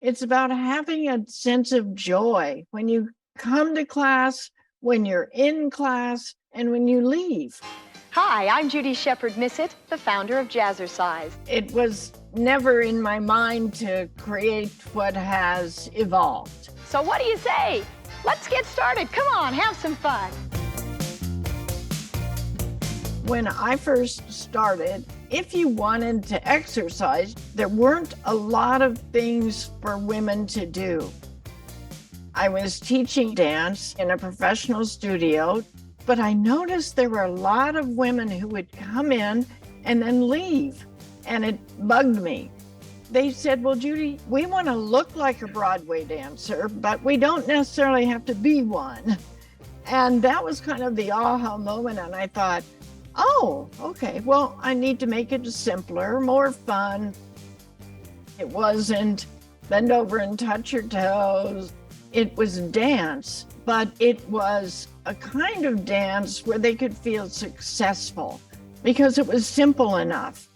It's about having a sense of joy when you come to class, when you're in class, and when you leave. Hi, I'm Judi Sheppard Missett, the founder of Jazzercise. It was never in my mind to create what has evolved. So what do you say? Let's get started. Come on, have some fun. When I first started, if you wanted to exercise, there weren't a lot of things for women to do. I was teaching dance in a professional studio, but I noticed there were a lot of women who would come in and then leave, and it bugged me. They said, well, Judi, we want to look like a Broadway dancer, but we don't necessarily have to be one. And that was kind of the aha moment, and I thought, oh, okay, well, I need to make it simpler, more fun. It wasn't bend over and touch your toes. It was dance, but it was a kind of dance where they could feel successful because it was simple enough.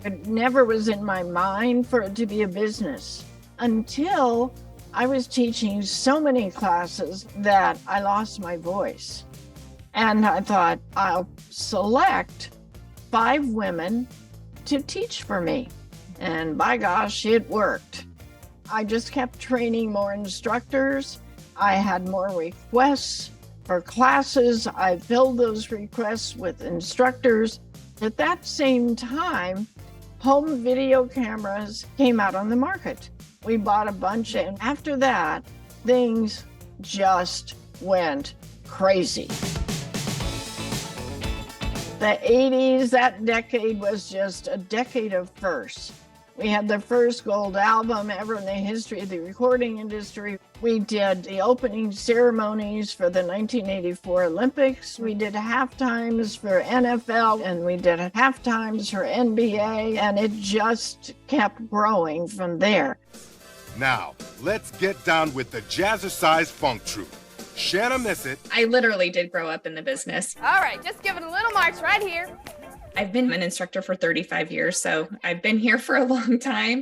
It never was in my mind for it to be a business until I was teaching so many classes that I lost my voice. And I thought, I'll select 5 women to teach for me. And by gosh, it worked. I just kept training more instructors. I had more requests for classes. I filled those requests with instructors. At that same time, home video cameras came out on the market. We bought a bunch, and after that, things just went crazy. The 80s, that decade was just a decade of firsts. We had the first gold album ever in the history of the recording industry. We did the opening ceremonies for the 1984 Olympics. We did halftimes for NFL, and we did halftimes for NBA, and it just kept growing from there. Now, let's get down with the Jazzercise Funk Troupe. Shanna Missett. I literally did grow up in the business. All right, just give it a little march right here. I've been an instructor for 35 years, so I've been here for a long time.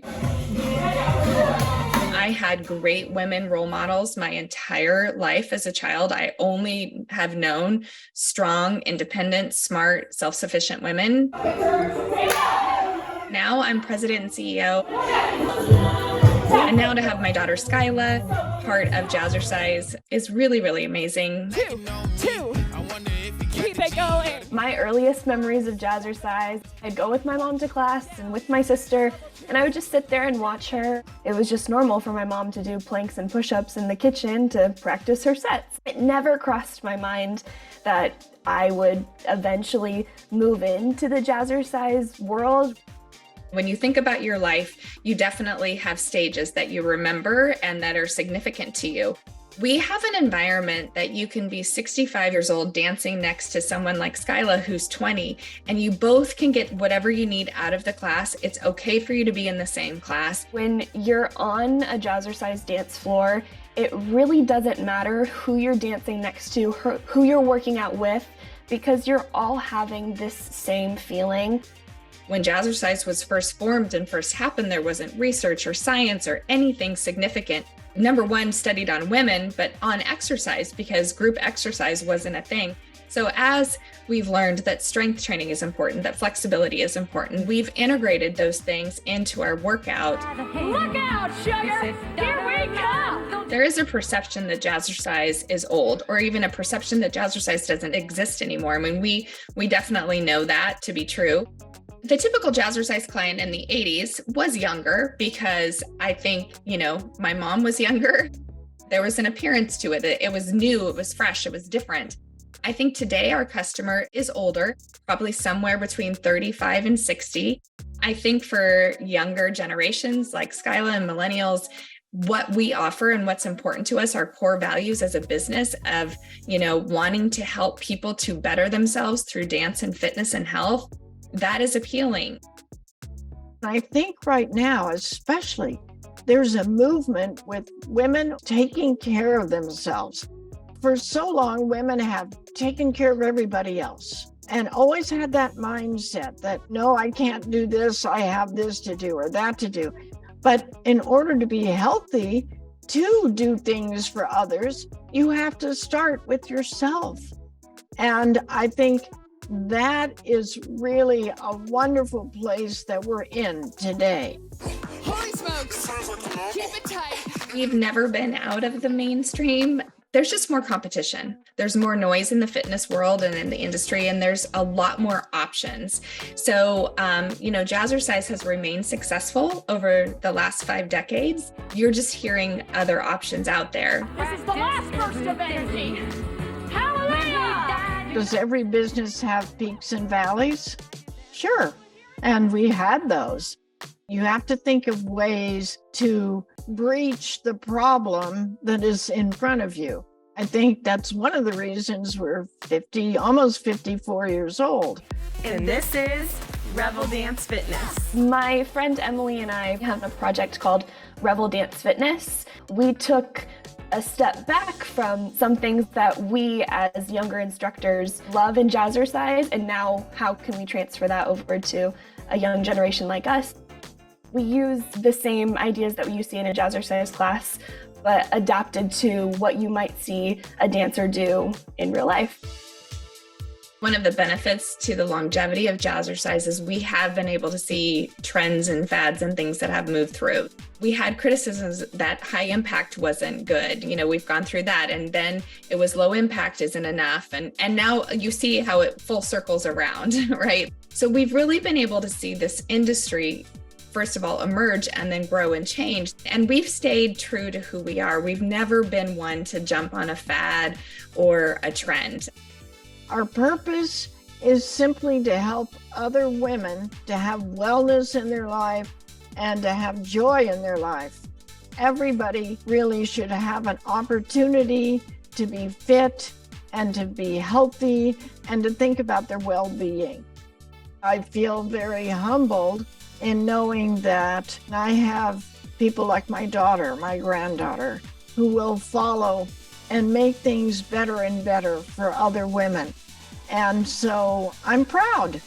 I had great women role models my entire life as a child. I only have known strong, independent, smart, self-sufficient women. Now I'm president and CEO. And now to have my daughter Skyla, part of Jazzercise, is really, really amazing. Two. Keep it going. My earliest memories of Jazzercise, I'd go with my mom to class and with my sister, and I would just sit there and watch her. It was just normal for my mom to do planks and push-ups in the kitchen to practice her sets. It never crossed my mind that I would eventually move into the Jazzercise world. When you think about your life, you definitely have stages that you remember and that are significant to you. We have an environment that you can be 65 years old dancing next to someone like Skyla who's 20, and you both can get whatever you need out of the class. It's okay for you to be in the same class. When you're on a Jazzercise dance floor, it really doesn't matter who you're dancing next to, who you're working out with, because you're all having this same feeling. When Jazzercise was first formed and first happened, there wasn't research or science or anything significant. Number one, studied on women, but on exercise, because group exercise wasn't a thing. So as we've learned that strength training is important, that flexibility is important, we've integrated those things into our workout. Look out, sugar! Here we come! There is a perception that Jazzercise is old, or even a perception that Jazzercise doesn't exist anymore. I mean, we definitely know that to be true. The typical Jazzercise client in the 80s was younger because I think, my mom was younger. There was an appearance to it. It was new, it was fresh, it was different. I think today our customer is older, probably somewhere between 35 and 60. I think for younger generations like Skyla and millennials, what we offer and what's important to us, our core values as a business of, wanting to help people to better themselves through dance and fitness and health, that is appealing. I think right now, especially, there's a movement with women taking care of themselves. For so long, women have taken care of everybody else and always had that mindset that, no, I can't do this, I have this to do or that to do. But in order to be healthy, to do things for others, you have to start with yourself. And I think that is really a wonderful place that we're in today. Holy smokes! Keep it tight. We've never been out of the mainstream. There's just more competition. There's more noise in the fitness world and in the industry, and there's a lot more options. So, Jazzercise has remained successul over the last 5 decades. You're just hearing other options out there. This is the last burst of energy. Hallelujah! Does every business have peaks and valleys? Sure. And we had those. You have to think of ways to breach the problem that is in front of you. I think that's one of the reasons we're almost 54 years old. And this is Revel Dance Fitness. My friend Emily and I have a project called Revel Dance Fitness. We took a step back from some things that we as younger instructors love in Jazzercise, and now how can we transfer that over to a young generation like us? We use the same ideas that you see in a Jazzercise class, but adapted to what you might see a dancer do in real life. One of the benefits to the longevity of Jazzercise is we have been able to see trends and fads and things that have moved through. We had criticisms that high impact wasn't good. We've gone through that, and then it was low impact isn't enough. And now you see how it full circles around, right? So we've really been able to see this industry, first of all, emerge and then grow and change. And we've stayed true to who we are. We've never been one to jump on a fad or a trend. Our purpose is simply to help other women to have wellness in their life and to have joy in their life. Everybody really should have an opportunity to be fit and to be healthy and to think about their well-being. I feel very humbled in knowing that I have people like my daughter, my granddaughter, who will follow and make things better and better for other women. And so I'm proud.